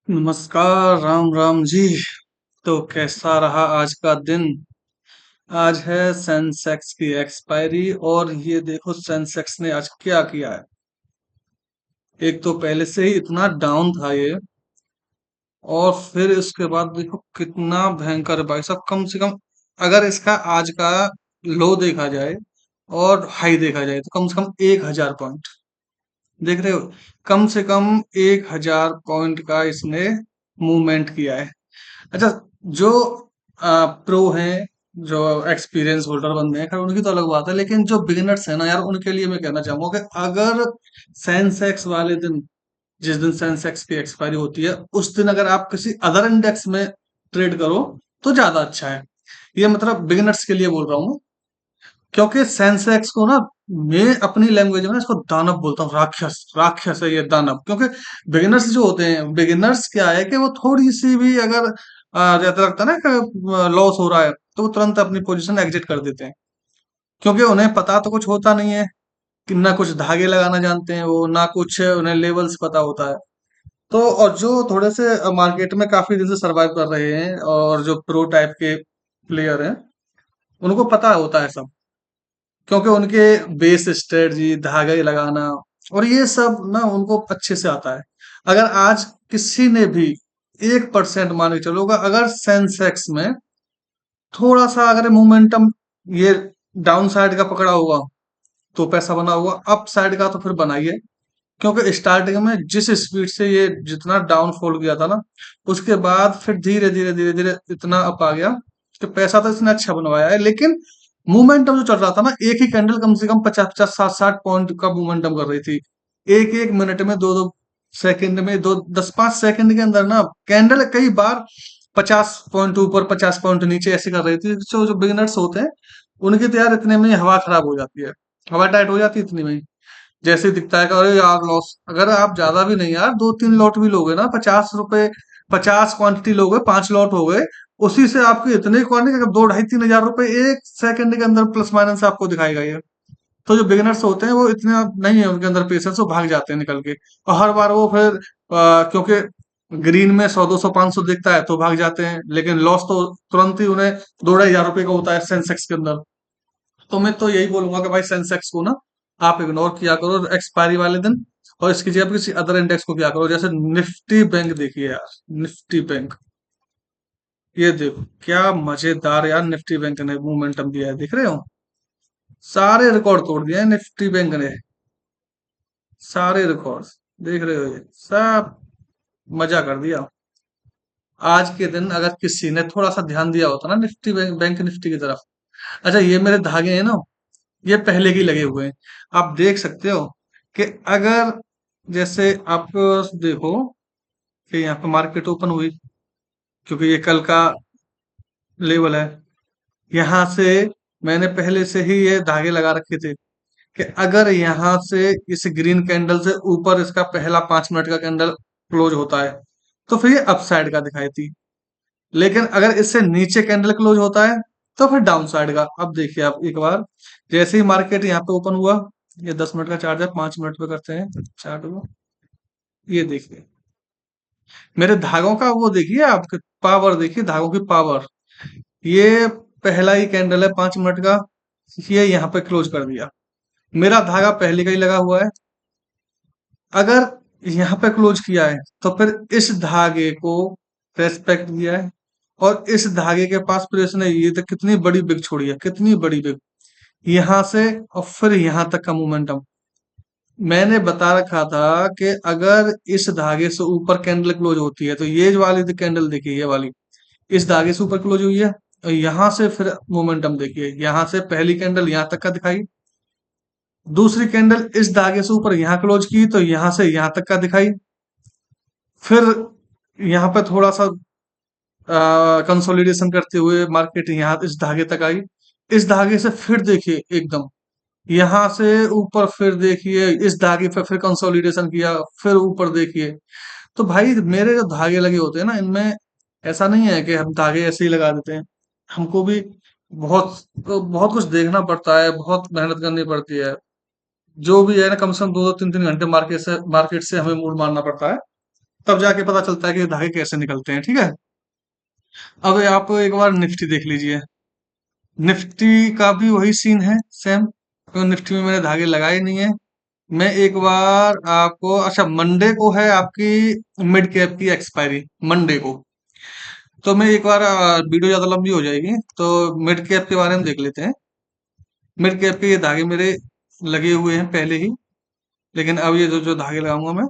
नमस्कार, राम राम जी। तो कैसा रहा आज का दिन? आज है सेंसेक्स की एक्सपायरी और ये देखो सेंसेक्स ने आज क्या किया है। एक तो पहले से ही इतना डाउन था ये, और फिर इसके बाद देखो कितना भयंकर है भाई साहब। कम से कम अगर इसका आज का लो देखा जाए और हाई देखा जाए तो कम से कम 1000 पॉइंट, देख रहे हो? कम से कम 1000 पॉइंट का इसने मूवमेंट किया है। अच्छा, जो प्रो हैं, जो एक्सपीरियंस होल्डर बंदे हैं, खैर उनकी तो अलग बात है, लेकिन जो बिगिनर्स हैं ना यार, उनके लिए मैं कहना चाहूंगा कि अगर सेंसेक्स वाले दिन, जिस दिन सेंसेक्स की एक्सपायरी होती है, उस दिन अगर आप किसी अदर इंडेक्स में ट्रेड करो तो ज्यादा अच्छा है। ये मतलब बिगिनर्स के लिए बोल रहा हूँ, क्योंकि सेंसेक्स को ना, मैं अपनी लैंग्वेज में ना इसको दानव बोलता हूँ। राक्षस, राक्षस है ये, दानव। क्योंकि बिगिनर्स जो होते हैं, बिगिनर्स क्या है कि वो थोड़ी सी भी अगर ज्यादा लगता है ना कि लॉस हो रहा है, तो वो तुरंत अपनी पोजीशन एग्जिट कर देते हैं। क्योंकि उन्हें पता तो कुछ होता नहीं है, कि ना कुछ धागे लगाना जानते हैं वो, ना कुछ उन्हें लेवल्स पता होता है। तो और जो थोड़े से मार्केट में काफी दिन से सरवाइव कर रहे हैं, और जो प्रो टाइप के प्लेयर हैं, उनको पता होता है सब। क्योंकि उनके बेस स्ट्रेटजी, धागे लगाना और ये सब ना उनको अच्छे से आता है। अगर आज किसी ने भी 1% मान के चलोगा, अगर सेंसेक्स में थोड़ा सा अगर मोमेंटम ये डाउन साइड का पकड़ा होगा तो पैसा बना होगा, अप साइड का तो फिर बनाइए। क्योंकि स्टार्टिंग में जिस स्पीड से ये जितना डाउनफॉल किया था ना, उसके बाद फिर धीरे धीरे धीरे धीरे इतना अप आ गया कि पैसा तो इसने अच्छा बनवाया है। लेकिन मोमेंटम जो चल रहा था ना, एक ही कैंडल कम से कम 50-50, 60-60 पॉइंट का मोमेंटम कर रही थी। एक एक मिनट में, दो दो सेकंड में, दो 10-5 सेकंड के अंदर ना कैंडल कई बार 50 पॉइंट ऊपर, 50 पॉइंट नीचे ऐसे कर रही थी। जो जो बिगिनर्स होते हैं, उनकी तो यार इतने में ही हवा खराब हो जाती है, हवा टाइट हो जाती है इतनी में ही। जैसे ही दिखता है कि अरे यार लॉस, अगर आप ज्यादा भी नहीं यार, 2-3 लॉट भी लोगे ना, 50 रुपए, 50 क्वांटिटी लोगे, 5 लॉट हो गए, उसी से आपकी इतनी क्वांटिटी, 2-2.5-3 हजार रुपए एक सेकंड के अंदर प्लस माइनस आपको दिखाएगा ये। तो जो बिगिनर्स होते हैं वो इतने नहीं है उनके अंदर पेशेंस, वो भाग जाते हैं निकल के। और हर बार वो फिर क्योंकि ग्रीन में 100, 200, 500 दिखता है तो भाग जाते हैं, लेकिन लॉस तो तुरंत ही उन्हें 2-2.5 हजार रुपए का होता है सेंसेक्स के अंदर। तो मैं तो यही बोलूंगा कि भाई सेंसेक्स को ना आप इग्नोर किया करो एक्सपायरी वाले दिन, और इसकी जगह पे किसी अदर इंडेक्स को किया करो। जैसे निफ्टी बैंक देखिए यार, निफ्टी बैंक, ये देखो क्या मजेदार यार, निफ्टी बैंक ने मोमेंटम दिया है, देख रहे हो? सारे रिकॉर्ड तोड़ दिए हैं निफ्टी बैंक ने, सारे रिकॉर्ड्स, देख रहे हो ये सब, मजा कर दिया। आज के दिन अगर किसी ने थोड़ा सा ध्यान दिया होता ना निफ्टी बैंक, निफ्टी की तरफ। अच्छा, ये मेरे धागे हैं ना, ये पहले के ही लगे हुए हैं। आप देख सकते हो कि अगर जैसे आप देखो कि यहाँ पे मार्केट ओपन हुई, क्योंकि ये कल का लेवल है, यहाँ से मैंने पहले से ही ये धागे लगा रखे थे कि अगर यहाँ से इस ग्रीन कैंडल से ऊपर इसका पहला 5 मिनट का कैंडल क्लोज होता है तो फिर ये अपसाइड का दिखाई थी। लेकिन अगर इससे नीचे कैंडल क्लोज होता है तो फिर डाउन साइड का। अब देखिए आप एक बार, जैसे ही मार्केट यहाँ पे ओपन हुआ, ये 10 मिनट का चार्ट है, 5 मिनट पे करते हैं चार्ट को। ये देखिए मेरे धागों का वो देखिए, आपके पावर देखिए, धागों की पावर। ये पहला ही कैंडल है 5 मिनट का, ये यहाँ पे क्लोज कर दिया। मेरा धागा पहले का ही लगा हुआ है, अगर यहाँ पे क्लोज किया है तो फिर इस धागे को रेस्पेक्ट दिया है, और इस धागे के पास फिर इसने ये तो कितनी बड़ी बिग छोड़ी है, कितनी बड़ी बिग, यहाँ से और फिर यहाँ तक का मोमेंटम। मैंने बता रखा था कि अगर इस धागे से ऊपर कैंडल क्लोज होती है तो ये जो वाली कैंडल देखिए, ये वाली इस धागे से ऊपर क्लोज हुई है, और यहाँ से फिर मोमेंटम देखिए, यहाँ से पहली कैंडल यहाँ तक का दिखाई, दूसरी कैंडल इस धागे से ऊपर यहाँ क्लोज की तो यहाँ से यहाँ तक का दिखाई, फिर यहाँ पे थोड़ा सा कंसोलिडेशन करते हुए मार्केट यहाँ इस धागे तक आई। इस धागे से फिर देखिए एकदम यहाँ से ऊपर, फिर देखिए इस धागे पे फिर कंसोलिडेशन किया, फिर ऊपर देखिए। तो भाई मेरे जो धागे लगे होते हैं ना, इनमें ऐसा नहीं है कि हम धागे ऐसे ही लगा देते हैं। हमको भी बहुत बहुत कुछ देखना पड़ता है, बहुत मेहनत करनी पड़ती है। जो भी है ना, कम से कम 2-2 3-3 घंटे मार्केट से हमें मूड मारना पड़ता है, तब जाके पता चलता है कि ये धागे कैसे निकलते हैं। ठीक है। अब आप एक बार निफ्टी देख लीजिए। निफ्टी का भी वही सीन है सेम, तो निफ्टी में मैंने धागे लगाए नहीं है। मैं एक बार आपको, अच्छा मंडे को है आपकी मिड कैप की एक्सपायरी, मंडे को। तो मैं एक बार, वीडियो ज्यादा लंबी हो जाएगी तो मिड कैप के बारे में देख लेते हैं। मिड कैप के ये धागे मेरे लगे हुए हैं पहले ही, लेकिन अब ये जो जो धागे लगाऊंगा मैं,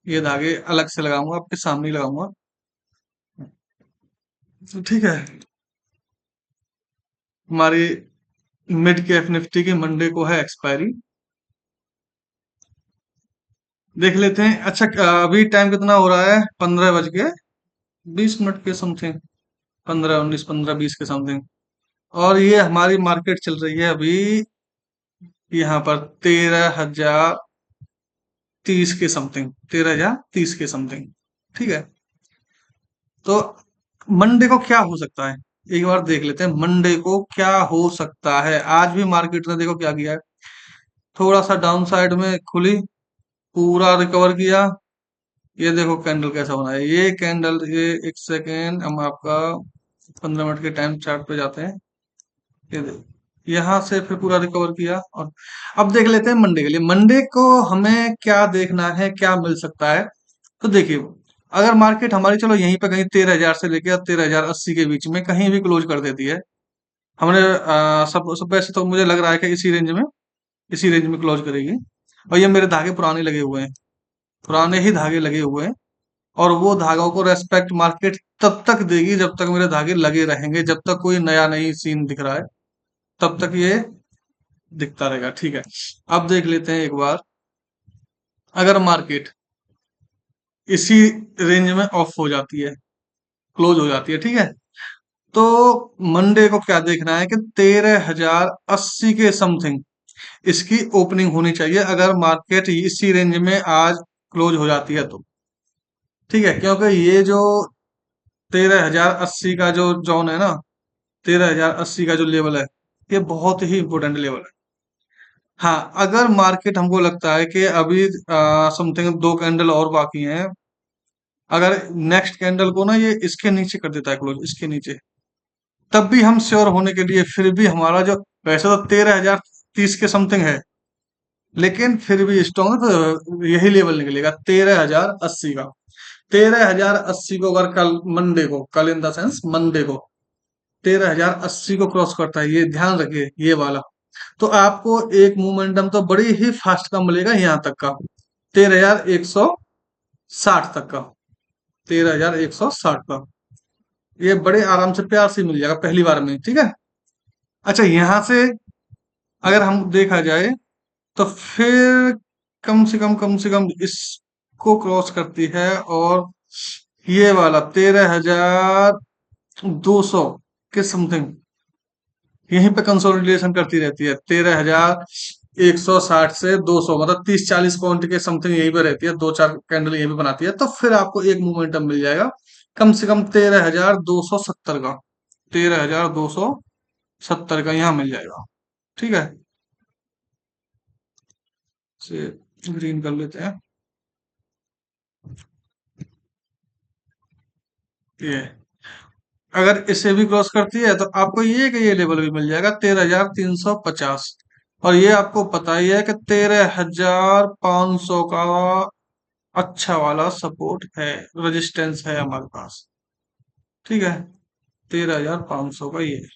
ये धागे अलग से लगाऊंगा, आपके सामने ही लगाऊंगा। तो ठीक है। हमारी मिड कैप निफ्टी की मंडे को है एक्सपायरी, देख लेते हैं। अच्छा, अभी टाइम कितना हो रहा है? 15 बज के 20 मिनट के समथिंग, 15 19 15 20 के समथिंग। और ये हमारी मार्केट चल रही है अभी यहाँ पर 13,030 के समथिंग, 13,030 के समथिंग। ठीक है। तो मंडे को क्या हो सकता है, एक बार देख लेते हैं मंडे को क्या हो सकता है। आज भी मार्केट ने देखो क्या किया है, थोड़ा सा डाउन साइड में खुली, पूरा रिकवर किया। ये देखो कैंडल कैसा बना है, ये कैंडल, ये एक सेकेंड, हम आपका 15 मिनट के टाइम चार्ट पे जाते हैं। ये देखो, यहाँ से फिर पूरा रिकवर किया। और अब देख लेते हैं मंडे के लिए, मंडे को हमें क्या देखना है, क्या मिल सकता है। तो देखिए, अगर मार्केट हमारी चलो यहीं पे कहीं 13,000 से लेकर 13,080 के बीच में कहीं भी क्लोज कर देती है, हमने सब सब वैसे तो मुझे लग रहा है कि इसी रेंज में क्लोज करेगी। और ये मेरे धागे पुराने लगे हुए हैं, पुराने ही धागे लगे हुए हैं। और वो धागों को रेस्पेक्ट मार्केट तब तक देगी जब तक मेरे धागे लगे रहेंगे, जब तक कोई नया नहीं सीन दिख रहा है तब तक ये दिखता रहेगा। ठीक है। अब देख लेते हैं एक बार, अगर मार्केट इसी रेंज में ऑफ हो जाती है, क्लोज हो जाती है, ठीक है, तो मंडे को क्या देखना है कि 13,080 के समथिंग इसकी ओपनिंग होनी चाहिए, अगर मार्केट इसी रेंज में आज क्लोज हो जाती है तो। ठीक है, क्योंकि ये जो 13,080 का जो जोन है ना, 13,080 का जो लेवल है, ये बहुत ही इंपॉर्टेंट लेवल है। हाँ, अगर मार्केट, हमको लगता है कि अभी समथिंग दो कैंडल और बाकी हैं, अगर नेक्स्ट कैंडल को ना ये इसके नीचे कर देता है क्लोज, इसके नीचे, तब भी हम श्योर होने के लिए, फिर भी हमारा जो, वैसे तो 13,030 के समथिंग है, लेकिन फिर भी स्ट्रॉन्ग तो यही लेवल निकलेगा 13,080 का। 13,080 को अगर कल मंडे को, कल इन द सेंस मंडे को 13,080 को क्रॉस करता है, ये ध्यान रखिए ये वाला, तो आपको एक मोमेंटम तो बड़ी ही फास्ट का मिलेगा यहाँ तक का, 13,160 तक का, 13,160 का, ये बड़े आराम से प्यार से मिल जाएगा पहली बार में। ठीक है। अच्छा, यहां से अगर हम देखा जाए तो फिर कम से कम इसको क्रॉस करती है, और ये वाला 13,200 के समथिंग यहीं पे कंसोलिडेशन करती रहती है, 13,160 से 200, मतलब 30 40 पॉइंट के समथिंग यहीं पे रहती है, दो चार कैंडल यहीं पे बनाती है, तो फिर आपको एक मोमेंटम मिल जाएगा कम से कम 13,270 का, 13,270 का यहाँ मिल जाएगा। ठीक है। से ग्रीन कर लेते हैं ये, अगर इसे भी क्रॉस करती है तो आपको ये कि ये लेवल भी मिल जाएगा 13,350। और ये आपको पता ही है कि 13,500 का अच्छा वाला सपोर्ट है, रेजिस्टेंस है हमारे पास। ठीक है। 13,500 का ये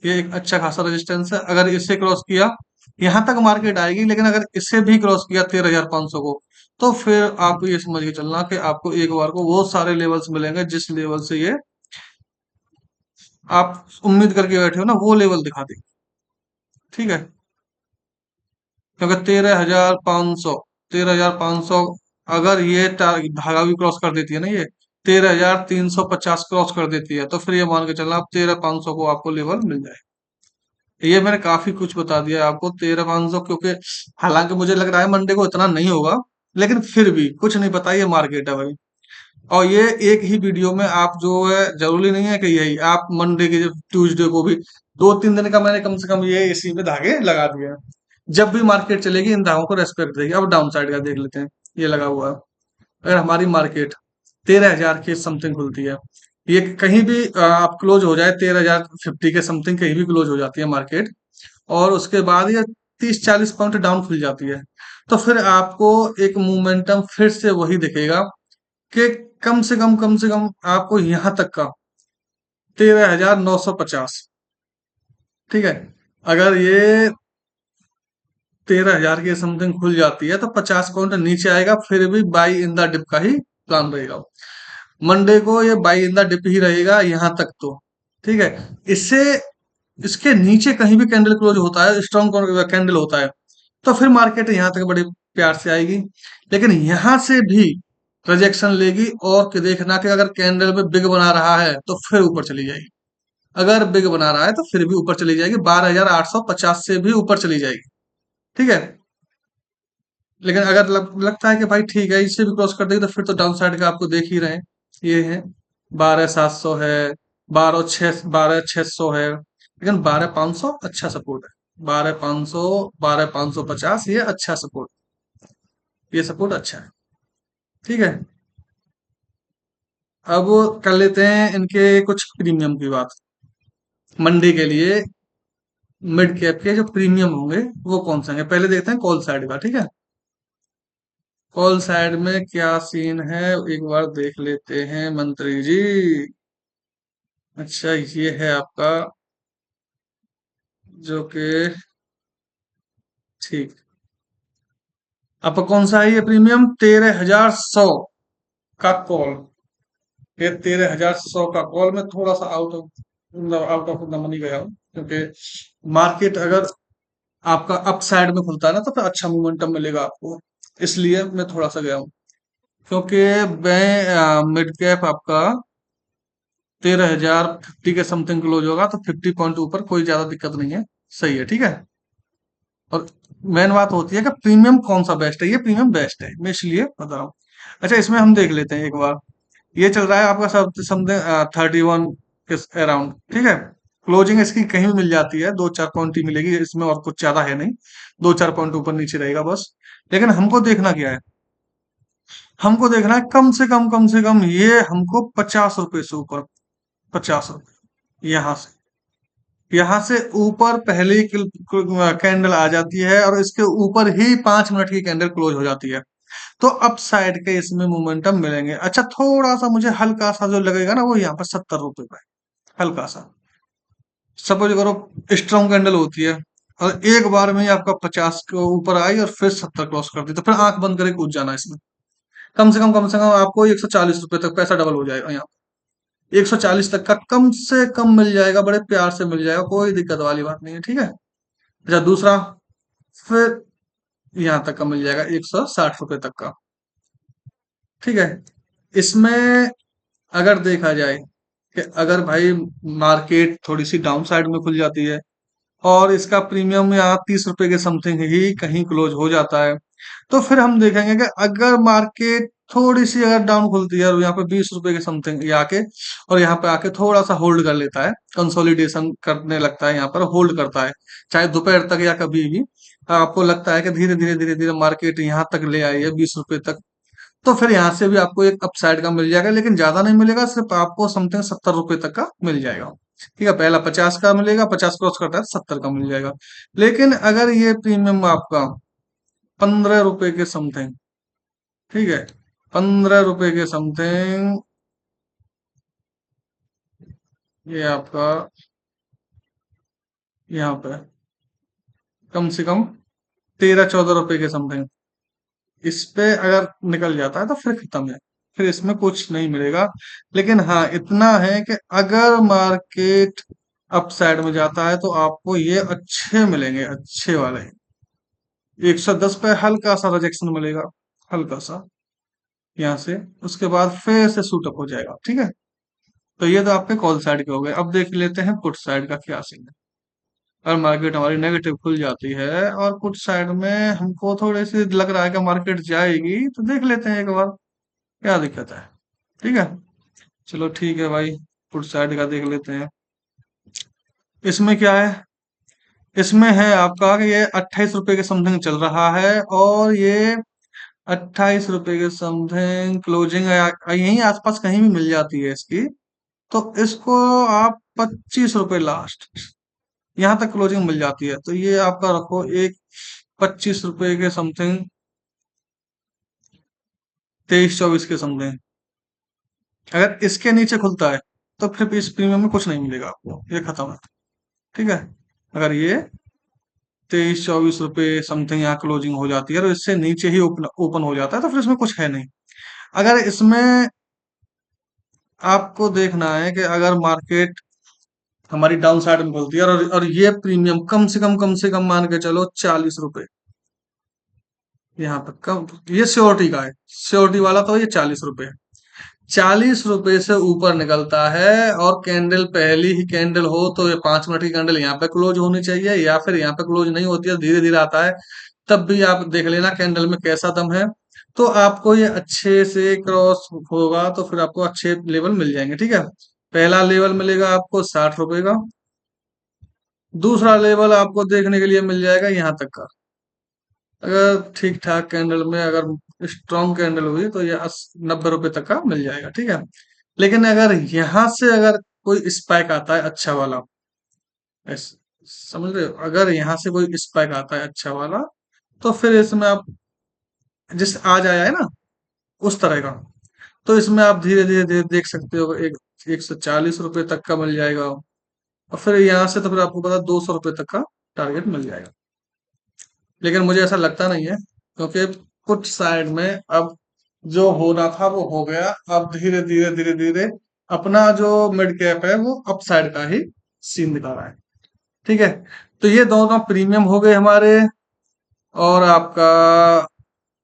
एक अच्छा खासा रेजिस्टेंस है। अगर इसे क्रॉस किया, यहां तक मार्केट आएगी, लेकिन अगर इसे भी क्रॉस किया 13,500 को, तो फिर आप ये समझ के चलना कि आपको एक बार को वो सारे लेवल्स मिलेंगे जिस लेवल से ये आप उम्मीद करके बैठे हो ना, वो लेवल दिखा देगी। ठीक है। क्योंकि 13,500, 13,500 अगर ये धागा भी क्रॉस कर देती है ना, ये 13,350 क्रॉस कर देती है, तो फिर ये मान के चलना आप 13,500 को आपको लेवल मिल जाए। ये मैंने काफी कुछ बता दिया है आपको, 13,500, क्योंकि हालांकि मुझे लग रहा है मंडे को इतना नहीं होगा, लेकिन फिर भी कुछ नहीं पता, ये मार्केट है भाई। और ये एक ही वीडियो में आप जो है, जरूरी नहीं है कि यही आप मंडे के, ट्यूसडे को भी 2 3 दिन का मैंने कम से कम ये इसी में धागे लगा दिए हैं। जब भी मार्केट चलेगी इन धागों को रेस्पेक्ट देगी। अब डाउन साइड का देख लेते हैं, ये लगा हुआ है, अगर हमारी मार्केट 13,000 के समथिंग खुलती है, ये कहीं भी आप क्लोज हो जाए 13,050 के समथिंग कहीं भी क्लोज हो जाती है मार्केट, और उसके बाद ये 30-40 पॉइंट डाउन खुल जाती है, तो फिर आपको एक मोमेंटम फिर से वही दिखेगा कि कम से कम आपको यहाँ तक का 13,950, ठीक है। अगर ये 13,000 के समथिंग खुल जाती है तो 50 पॉइंट नीचे आएगा, फिर भी बाई इन द डिप का ही प्लान रहेगा। मंडे को ये बाई इन द डिप ही रहेगा यहाँ तक तो, ठीक है। इससे इसके नीचे कहीं भी कैंडल क्लोज होता है, स्ट्रॉन्ग कैंडल होता है, तो फिर मार्केट यहाँ तक बड़े प्यार से आएगी। लेकिन यहाँ से भी रिजेक्शन लेगी, और कि देखना कि अगर कैंडल में बिग बना रहा है तो फिर ऊपर चली जाएगी। अगर बिग बना रहा है तो फिर भी ऊपर चली जाएगी, 12,850 से भी ऊपर चली जाएगी, ठीक है। लेकिन अगर लगता है कि भाई ठीक है इससे भी क्रॉस कर देगी, तो फिर तो डाउन साइड का आपको देख ही रहे हैं। ये है 12,700 है, 12,600 है, लेकिन 12,500 अच्छा सपोर्ट है। 12,500, 12,550 ये अच्छा सपोर्ट, ये सपोर्ट अच्छा है, ठीक है। अब कर लेते हैं इनके कुछ प्रीमियम की बात। मंडी के लिए मिड कैप के जो प्रीमियम होंगे वो कौन से होंगे, पहले देखते हैं कॉल साइड का, ठीक है। कॉल साइड में क्या सीन है, एक बार देख लेते हैं मंत्री जी। अच्छा, ये है आपका जो कि ठीक, आपका कौन सा है ये प्रीमियम, 13,100 का कॉल। ये 13,100 का कॉल में थोड़ा सा आउट ऑफ द मनी गया हूँ, क्योंकि मार्केट अगर आपका अप साइड में खुलता है ना तो फिर अच्छा मोमेंटम मिलेगा आपको, इसलिए मैं थोड़ा सा गया हूँ। क्योंकि मैं मिड कैप आपका 13,050 के समथिंग क्लोज होगा, तो 50 पॉइंट ऊपर कोई ज्यादा दिक्कत नहीं है, सही है, ठीक है। और मेन बात होती है कि प्रीमियम कौन सा बेस्ट है, ये प्रीमियम बेस्ट है, मैं इसलिए बता रहा हूँ। अच्छा, इसमें हम देख लेते हैं एक बार। ये चल रहा है आपका सब समथिंग 31 के अराउंड, ठीक है। क्लोजिंग इसकी कहीं भी मिल जाती है, 2-4 पॉइंट ही मिलेगी इसमें, और कुछ ज्यादा है नहीं, 2-4 पॉइंट ऊपर नीचे रहेगा बस। लेकिन हमको देखना क्या है, हमको देखना है कम से कम ये हमको 50 रुपए से ऊपर, 50 रुपए यहाँ से ऊपर पहले ही कैंडल आ जाती है, और इसके ऊपर ही 5 मिनट की कैंडल क्लोज हो जाती है, तो अप साइड के इसमें मोमेंटम मिलेंगे। अच्छा, थोड़ा सा मुझे हल्का सा जो लगेगा ना वो यहाँ पर 70 रुपए का है, हल्का सा। सपोज करो स्ट्रॉन्ग कैंडल होती है, और एक बार में ही आपका 50 के ऊपर आई और फिर 70 क्रॉस कर दी, तो फिर आंख बंद करके कूद जाना इसमें। कम से कम आपको 140 रुपए तक पैसा डबल हो जाएगा यहाँ, 140 तक का कम से कम मिल जाएगा, बड़े प्यार से मिल जाएगा, कोई दिक्कत वाली बात नहीं है, ठीक है। अच्छा, दूसरा, फिर यहाँ तक का मिल जाएगा 160 रुपए तक का, ठीक है। इसमें अगर देखा जाए कि अगर भाई मार्केट थोड़ी सी डाउन साइड में खुल जाती है, और इसका प्रीमियम यहाँ 30 रुपए के समथिंग ही कहीं क्लोज हो जाता है, तो फिर हम देखेंगे कि अगर मार्केट थोड़ी सी अगर डाउन खुलती है और यहाँ पे 20 रुपए के समथिंग ये आके, और यहाँ पे आके थोड़ा सा होल्ड कर लेता है, कंसोलिडेशन करने लगता है, यहाँ पर होल्ड करता है, चाहे दोपहर तक या कभी भी आपको लगता है कि धीरे धीरे मार्केट यहाँ तक ले आई है 20 रुपए तक, तो फिर यहाँ से भी आपको एक अपसाइड का मिल जाएगा, लेकिन ज्यादा नहीं मिलेगा, सिर्फ आपको समथिंग 70 रुपए तक का मिल जाएगा, ठीक है। पहला 50 का मिलेगा, 50 क्रॉस करता है 70 का मिल जाएगा। लेकिन अगर ये प्रीमियम आपका 15 रुपए के समथिंग, ठीक है, 15 रुपए के समथिंग, ये आपका यहाँ पे कम से कम 13-14 रुपए के समथिंग, इस पे अगर निकल जाता है तो फिर खत्म है, फिर इसमें कुछ नहीं मिलेगा। लेकिन हाँ, इतना है कि अगर मार्केट अप साइड में जाता है तो आपको ये अच्छे मिलेंगे, अच्छे वाले 110 पे हल्का सा रिजेक्शन मिलेगा, हल्का सा यहाँ से, उसके बाद फिर से सूट अप हो जाएगा, ठीक है। तो ये तो आपके कॉल साइड के हो गए, अब देख लेते हैं पुट साइड का क्या सीन है। अगर मार्केट हमारी नेगेटिव खुल जाती है और पुट साइड में हमको थोड़ी सी लग रहा है कि मार्केट जाएगी, तो देख लेते हैं एक बार क्या दिक्कत है, ठीक है। चलो ठीक है भाई, पुट साइड का देख लेते हैं। इसमें क्या है, इसमें है आपका कि ये 28 रुपए के समथिंग चल रहा है, और ये 28 रुपए के समथिंग क्लोजिंग यहीं आसपास कहीं भी मिल जाती है इसकी। तो इसको आप 25 रुपए लास्ट, यहाँ तक क्लोजिंग मिल जाती है, तो ये आपका रखो एक 25 रुपए के समथिंग, 23-24 के समथिंग। अगर इसके नीचे खुलता है तो फिर इस प्रीमियम में कुछ नहीं मिलेगा आपको, ये खत्म है। ठीक है, अगर ये 23-24 रुपए समथिंग यहाँ क्लोजिंग हो जाती है, तो इससे नीचे ही ओपन ओपन हो जाता है, तो फिर इसमें कुछ है नहीं। अगर इसमें आपको देखना है कि अगर मार्केट हमारी डाउन साइड में खुलती है और ये प्रीमियम कम से कम मान के चलो 40 रुपए, यहाँ तक का, ये श्योरिटी का है, श्योरिटी वाला तो ये 40 रुपए है। 40 रुपए से ऊपर निकलता है और कैंडल पहली ही कैंडल हो तो ये 5 मिनट की कैंडल यहाँ पे क्लोज होनी चाहिए, या फिर यहाँ पे क्लोज नहीं होती है, धीरे धीरे आता है, तब भी आप देख लेना कैंडल में कैसा दम है। तो आपको ये अच्छे से क्रॉस होगा तो फिर आपको अच्छे लेवल मिल जाएंगे। ठीक है, पहला लेवल मिलेगा आपको 60 रुपए का, दूसरा लेवल आपको देखने के लिए मिल जाएगा यहाँ तक का। अगर ठीक ठाक कैंडल में अगर स्ट्रॉन्ग कैंडल हुई तो ये 90 रुपए तक का मिल जाएगा। ठीक है, लेकिन अगर यहाँ से अगर कोई स्पाइक आता है अच्छा वाला, समझ रहे हो, अगर यहाँ से कोई स्पाइक आता है अच्छा वाला, तो फिर इसमें आप जिस आज आया है ना उस तरह का, तो इसमें आप धीरे धीरे धीरे देख सकते हो, एक 140 रुपए तक का मिल जाएगा, और फिर यहाँ से तो फिर आपको पता 200 रुपए तक का टारगेट मिल जाएगा। लेकिन मुझे ऐसा लगता नहीं है, क्योंकि कुछ साइड में अब जो होना था वो हो गया। अब धीरे धीरे धीरे धीरे अपना जो मिड कैप है वो अप साइड का ही सीन दिखा रहा है। ठीक है, तो ये दोनों प्रीमियम हो गए हमारे, और आपका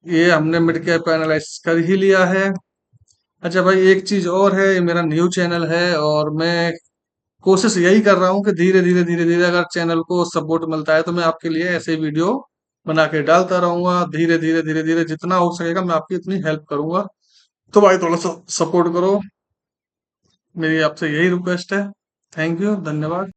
ये हमने मिड कैप एनालाइज कर ही लिया है। अच्छा भाई, एक चीज और है, ये मेरा न्यू चैनल है और मैं कोशिश यही कर रहा हूँ कि धीरे धीरे अगर चैनल को सपोर्ट मिलता है तो मैं आपके लिए ऐसे वीडियो बना के डालता रहूंगा। धीरे धीरे जितना हो सकेगा मैं आपकी इतनी हेल्प करूंगा। तो भाई थोड़ा सा सपोर्ट करो, मेरी आपसे यही रिक्वेस्ट है। थैंक यू, धन्यवाद।